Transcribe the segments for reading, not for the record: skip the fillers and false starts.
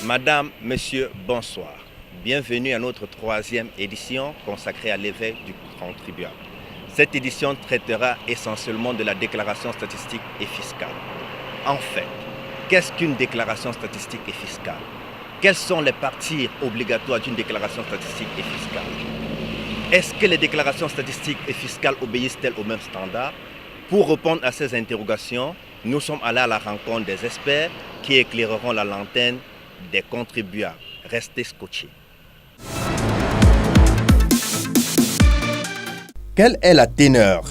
Madame, Monsieur, bonsoir. Bienvenue à notre troisième édition consacrée à l'éveil du contribuable. Cette édition traitera essentiellement de la déclaration statistique et fiscale. En fait, qu'est-ce qu'une déclaration statistique et fiscale? Quelles sont les parties obligatoires d'une déclaration statistique et fiscale? Est-ce que les déclarations statistiques et fiscales obéissent-elles aux mêmes standards? Pour répondre à ces interrogations, nous sommes allés à la rencontre des experts qui éclaireront la lanterne des contribuables. Restez scotchés. Quelle est la teneur,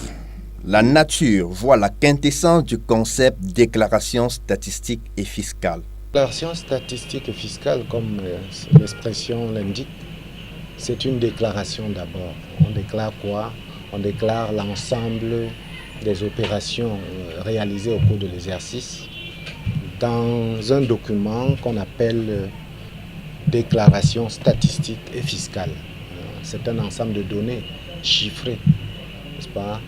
la nature, voire la quintessence du concept déclaration statistique et fiscale? Déclaration statistique et fiscale, comme l'expression l'indique, c'est une déclaration d'abord. On déclare quoi? On déclare l'ensemble des opérations réalisées au cours de l'exercice dans un document qu'on appelle déclaration statistique et fiscale. C'est un ensemble de données chiffrées, n'est-ce pas,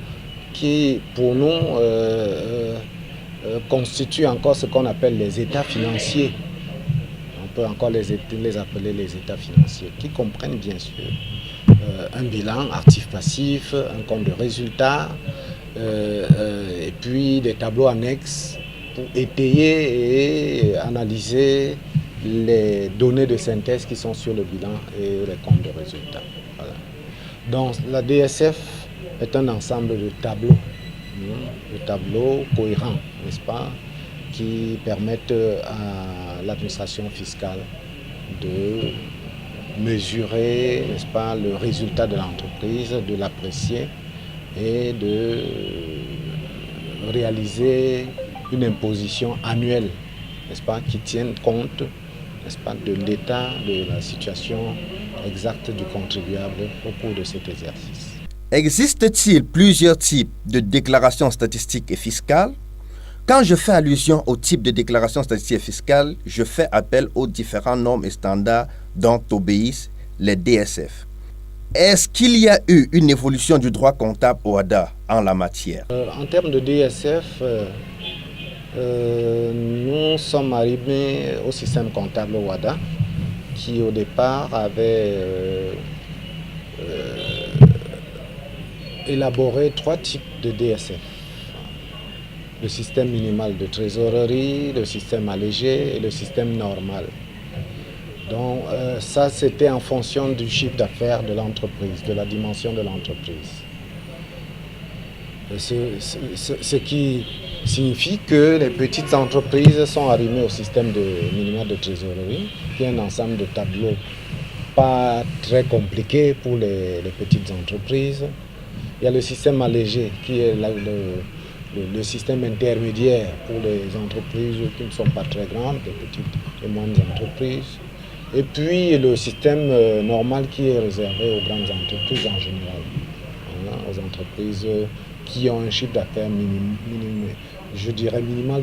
qui pour nous constitue encore ce qu'on appelle les états financiers. On peut encore les appeler les états financiers, qui comprennent bien sûr un bilan actif-passif, un compte de résultats, et puis des tableaux annexes pour étayer et analyser les données de synthèse qui sont sur le bilan et les comptes de résultats. Voilà. Donc la DSF est un ensemble de tableaux cohérents, n'est-ce pas, qui permettent à l'administration fiscale de mesurer, n'est-ce pas, le résultat de l'entreprise, de l'apprécier et de réaliser une imposition annuelle, n'est-ce pas, qui tienne compte, n'est-ce pas, de l'état, de la situation exacte du contribuable au cours de cet exercice. Existe-t-il plusieurs types de déclarations statistiques et fiscales? Quand je fais allusion au type de déclaration statistique et fiscale, je fais appel aux différentes normes et standards dont obéissent les DSF. Est-ce qu'il y a eu une évolution du droit comptable au WADA en la matière? En termes de DSF, nous sommes arrivés au système comptable WADA qui au départ avait élaboré trois types de DSF. Le système minimal de trésorerie, le système allégé et le système normal. Donc ça c'était en fonction du chiffre d'affaires de l'entreprise, de la dimension de l'entreprise. Ce qui signifie que les petites entreprises sont arrimées au système minimal de trésorerie, qui est un ensemble de tableaux pas très compliqué pour les petites entreprises. Il y a le système allégé qui est le système intermédiaire pour les entreprises qui ne sont pas très grandes, les petites et moyennes entreprises. Et puis le système normal qui est réservé aux grandes entreprises en général, aux entreprises qui ont un chiffre d'affaires minimal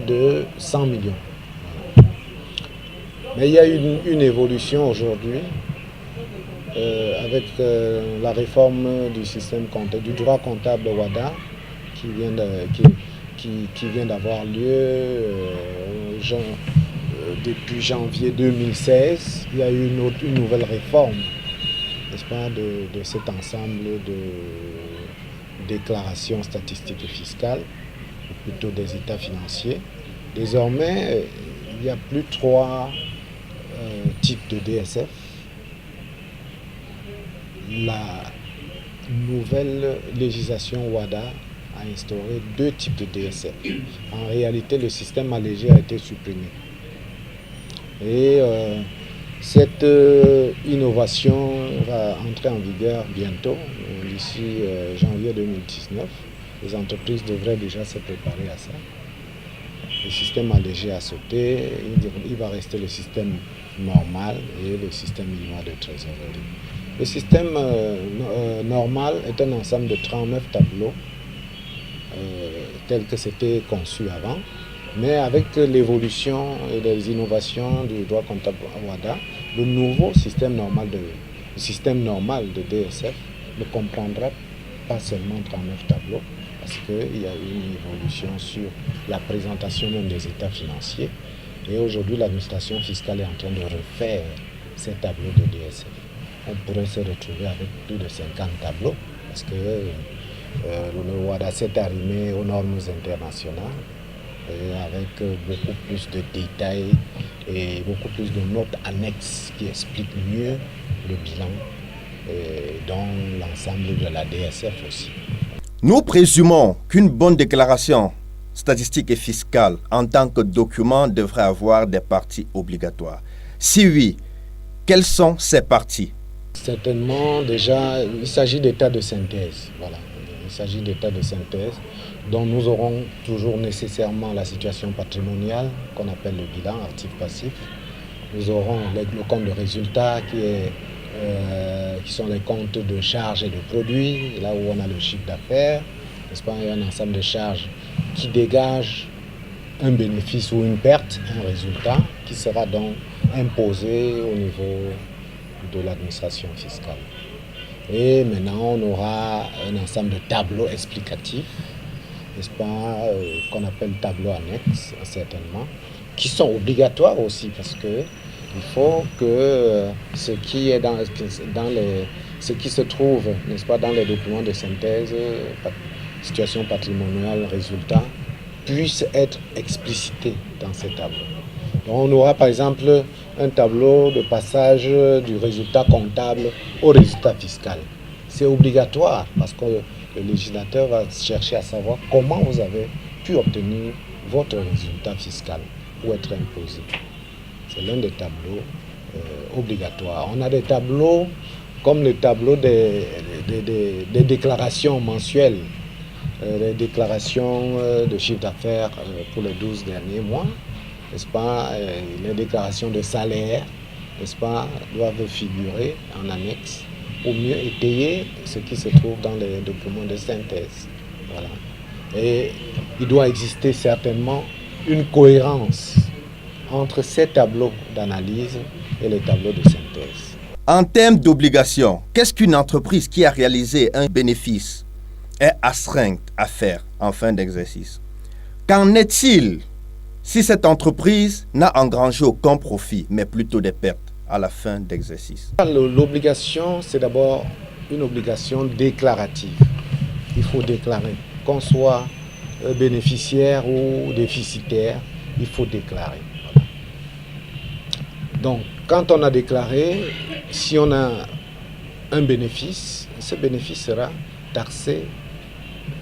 de 100 millions. Mais il y a une évolution aujourd'hui avec la réforme du système comptable, du droit comptable WADA qui vient d'avoir lieu depuis janvier 2016. Il y a eu une nouvelle réforme, n'est-ce pas, de cet ensemble de déclarations statistiques et fiscales, ou plutôt des états financiers. Désormais, il n'y a plus trois types de DSF. La nouvelle législation WADA a instauré deux types de DSF. En réalité, le système allégé a été supprimé. Et cette innovation va entrer en vigueur bientôt, d'ici janvier 2019. Les entreprises devraient déjà se préparer à ça. Le système allégé a sauté, il va rester le système normal et le système minimal de trésorerie. Le système normal est un ensemble de 39 tableaux tel que c'était conçu avant. Mais avec l'évolution et les innovations du droit comptable WADA, le nouveau système normal de DSF ne comprendra pas seulement 39 tableaux, parce qu'il y a eu une évolution sur la présentation même des états financiers Et aujourd'hui, l'administration fiscale est en train de refaire ces tableaux de DSF. On pourrait se retrouver avec plus de 50 tableaux parce que le WADA s'est arrimé aux normes internationales avec beaucoup plus de détails et beaucoup plus de notes annexes qui expliquent mieux le bilan dans l'ensemble de la DSF aussi. Nous présumons qu'une bonne déclaration statistique et fiscale en tant que document devrait avoir des parties obligatoires. Si oui, quelles sont ces parties? Certainement, déjà, il s'agit d'états de synthèse. Voilà. Il s'agit d'états de synthèse dont nous aurons toujours nécessairement la situation patrimoniale qu'on appelle le bilan actif-passif. Nous aurons le compte de résultat qui sont les comptes de charges et de produits, là où on a le chiffre d'affaires, n'est-ce pas, il y a un ensemble de charges qui dégagent un bénéfice ou une perte, un résultat qui sera donc imposé au niveau de l'administration fiscale. Et maintenant, on aura un ensemble de tableaux explicatifs, n'est-ce pas, qu'on appelle tableaux annexes, certainement, qui sont obligatoires aussi parce que il faut que ce qui est ce qui se trouve, n'est-ce pas, dans les documents de synthèse, situation patrimoniale, résultat, puisse être explicité dans ces tableaux. Donc on aura par exemple un tableau de passage du résultat comptable au résultat fiscal. C'est obligatoire parce que le législateur va chercher à savoir comment vous avez pu obtenir votre résultat fiscal pour être imposé. C'est l'un des tableaux obligatoires. On a des tableaux comme le tableau des déclarations mensuelles, les déclarations de chiffre d'affaires pour les 12 derniers mois, n'est-ce pas, les déclarations de salaire, n'est-ce pas, doivent figurer en annexe pour mieux étayer ce qui se trouve dans les documents de synthèse. Voilà. Et il doit exister certainement une cohérence entre ces tableaux d'analyse et les tableaux de synthèse. En termes d'obligation, qu'est-ce qu'une entreprise qui a réalisé un bénéfice est astreinte à faire en fin d'exercice? Qu'en est-il si cette entreprise n'a engrangé aucun profit, mais plutôt des pertes à la fin d'exercice? L'obligation, c'est d'abord une obligation déclarative. Il faut déclarer. Qu'on soit bénéficiaire ou déficitaire, il faut déclarer. Donc, quand on a déclaré, si on a un bénéfice, ce bénéfice sera taxé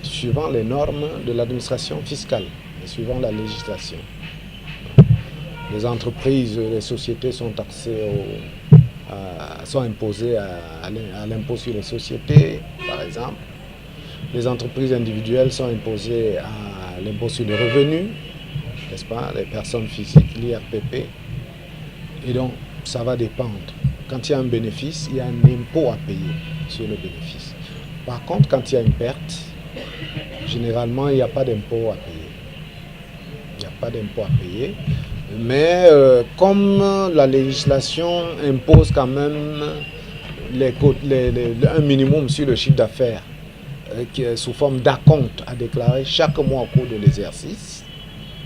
suivant les normes de l'administration fiscale et suivant la législation. Les entreprises, les sociétés sont taxées, sont imposées à l'impôt sur les sociétés, par exemple. Les entreprises individuelles sont imposées à l'impôt sur le revenu, n'est-ce pas, les personnes physiques, l'IRPP. Et donc, ça va dépendre. Quand il y a un bénéfice, il y a un impôt à payer sur le bénéfice. Par contre, quand il y a une perte, généralement, il n'y a pas d'impôt à payer. Il n'y a pas d'impôt à payer. Mais comme la législation impose quand même un minimum sur le chiffre d'affaires qui est sous forme d'acompte à déclarer chaque mois au cours de l'exercice,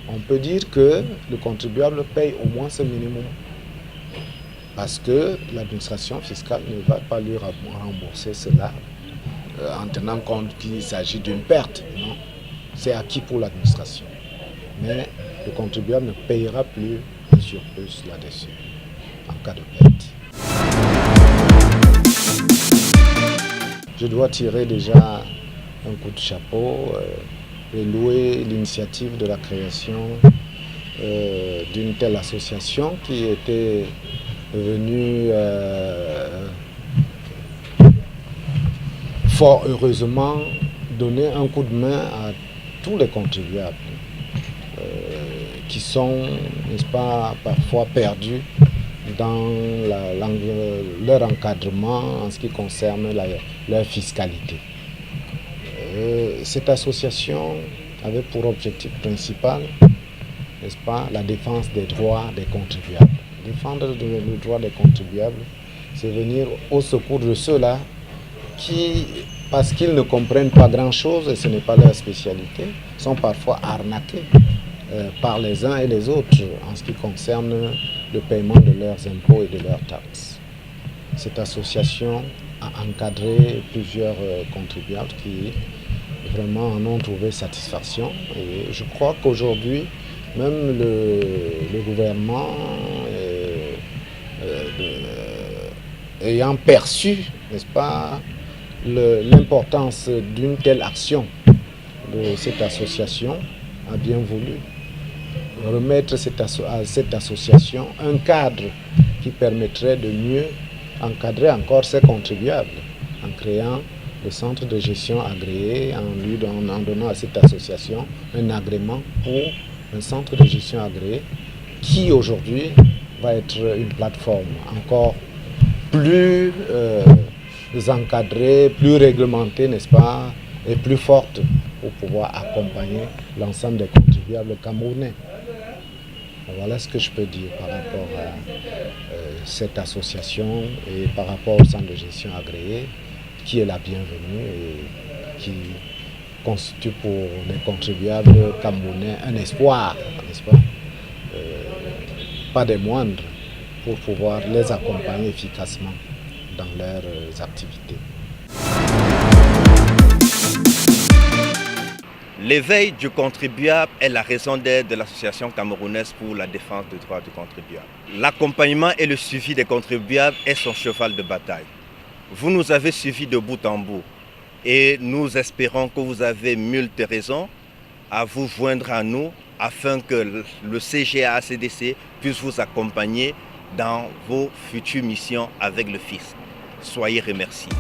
on peut dire que le contribuable paye au moins ce minimum. Parce que l'administration fiscale ne va pas lui rembourser cela en tenant compte qu'il s'agit d'une perte. Non, c'est acquis pour l'administration. Mais le contribuable ne payera plus un surplus là-dessus en cas de perte. Je dois tirer déjà un coup de chapeau et louer l'initiative de la création d'une telle association qui était venue fort heureusement donner un coup de main à tous les contribuables qui sont, n'est-ce pas, parfois perdus dans leur encadrement en ce qui concerne leur fiscalité. Cette association avait pour objectif principal, n'est-ce pas, la défense des droits des contribuables. Défendre le droit des contribuables, c'est venir au secours de ceux-là qui, parce qu'ils ne comprennent pas grand-chose et ce n'est pas leur spécialité, sont parfois arnaqués par les uns et les autres en ce qui concerne le paiement de leurs impôts et de leurs taxes. Cette association a encadré plusieurs contribuables qui vraiment en ont trouvé satisfaction. Et je crois qu'aujourd'hui, même le gouvernement ayant perçu, n'est-ce pas, l'importance d'une telle action de cette association, a bien voulu remettre à cette association un cadre qui permettrait de mieux encadrer encore ses contribuables en créant le centre de gestion agréé, en donnant à cette association un agrément pour un centre de gestion agréé qui aujourd'hui va être une plateforme encore plus encadrée, plus réglementée, n'est-ce pas, et plus forte pour pouvoir accompagner l'ensemble des contribuables camerounais. Voilà ce que je peux dire par rapport à cette association et par rapport au centre de gestion agréé qui est la bienvenue et qui constitue pour les contribuables camerounais un espoir, n'est-ce pas, pas des moindres, pour pouvoir les accompagner efficacement dans leurs activités. L'éveil du contribuable est la raison d'être de l'Association camerounaise pour la défense des droits du contribuable. L'accompagnement et le suivi des contribuables est son cheval de bataille. Vous nous avez suivis de bout en bout et nous espérons que vous avez moult raisons à vous joindre à nous afin que le CGA-ACDC puisse vous accompagner dans vos futures missions avec le fisc. Soyez remerciés.